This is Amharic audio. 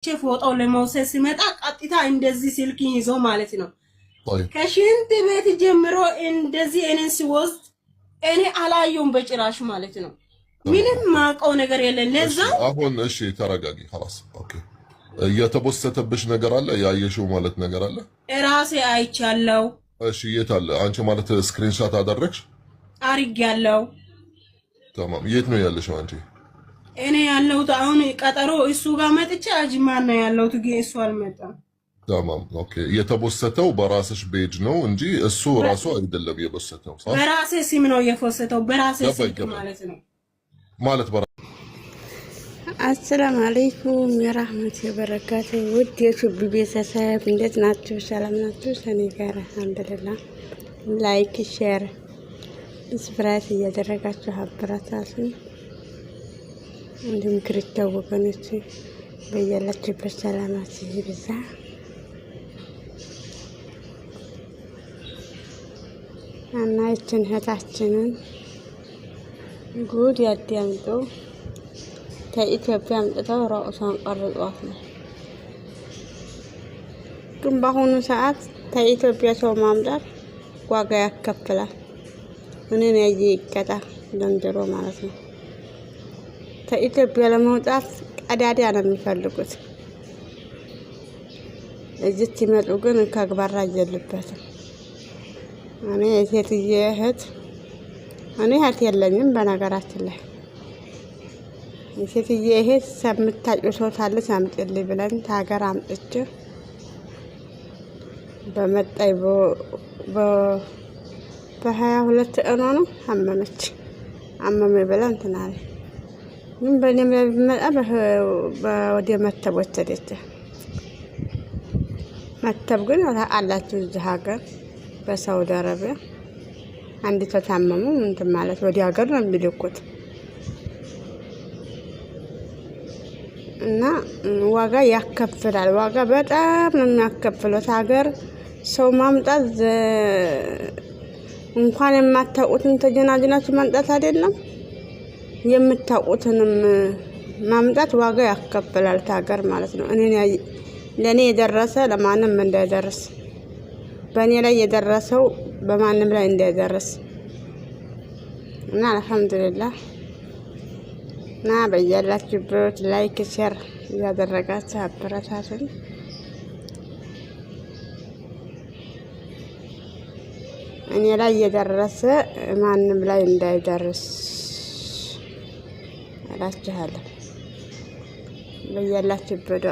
ፎቶ ለመውሰድ ሲመጣ ቀጥታ እንደዚህ ስልክ ይዞ ማለት ነው ከሽንት ቤት ጀምሮ እንደዚህ እኔን ሲወስድ እኔ አላየውም በጭራሽ ማለት ነው። ምንም ማቀው ነገር የለም። ለዛ አሁን እሺ ተረጋጊ خلاص ኦኬ። የተቦሰተብሽ ነገር አለ ያየሽው ማለት ነገር አለ ራሴ አይቻለው። እሺ የት አለ አንቺ ማለት ስክሪንሾት አደረግሽ? አርጋለው። ተማም የት ነው ያለሽው አንቺ? እኔ ያለሁት አሁን ቀጠሮ እሱ ጋር መጥቼ አጅማን ነው ያለሁት ግን እሱ አልመጣም። ተማም ኦኬ። የተቦሰተው በራስሽ ቤጅ ነው እንጂ እሱ ራሱ አይደለም የቦሰተው። በራሴ ስም ነው የፎሰተው በራሴ ስልክ ማለት ነው ማለት በራ አሰላሙ አለይኩም ወራህመቱላሂ ወበረካቱ። ውድ የዩቲዩብ ቤተሰብ እንዴት ናችሁ? ሰላም ናችሁ? እኔ ጋር አልሐምዱሊላህ። ላይክ ሼር ስፕራይት እያደረጋችሁ አበረታቱኝ። እንዲሁም ክርስቲያን ወገኖች በያላችሁበት ሰላማችሁ ይብዛ። እና ይችን እህታችንን ጉድ ያዳምጡ ከኢትዮጵያ አምጥተው ራሷን ቀርጿት ነው። ግን በአሁኑ ሰዓት ከኢትዮጵያ ሰው ማምጣት ዋጋ ያከፍላል። እኔን ያየ ይቀጣ ዘንድሮ ማለት ነው። ከኢትዮጵያ ለመውጣት ቀዳዳ ነው የሚፈልጉት። እዚህ ሲመጡ ግን ከግባራ የለበትም። እኔ የሴትዬ እህት የለኝም በነገራችን ላይ የሴትዬ እህት ሰምታጭው ሰው ታለች አምጪልኝ ብለን ታገር አምጥቼ በመጣይ በ22 ቀኗ ነው አመመኝ ብላ እንትን አለ። ምን በእኔም ላይ ቢመጣ ወደ መተብ ወሰደች። መተብ ግን አላችሁ እዚህ ሀገር በሳውዲ አረቢያ አንድ ተታመሙ እንትን ማለት ወደ ሀገር ነው የሚልኩት እና ዋጋ ያከፍላል። ዋጋ በጣም ነው የሚያከፍለው። ሀገር ሰው ማምጣት እንኳን የማታውቁትን ተጀናጅናችሁ ማምጣት አይደለም የምታውቁትንም ማምጣት ዋጋ ያከፍላል ሀገር ማለት ነው። ለኔ የደረሰ ለማንም እንዳይደርስ በእኔ ላይ የደረሰው በማንም ላይ እንዳይደርስ እና አልሐምዱሊላህ እና በያላችሁበት ላይክ ሼር ያደረጋችሁ አበረታቱኝ። እኔ ላይ የደረሰ ማንም ላይ እንዳይደርስ እላችኋለሁ። በያላችሁበት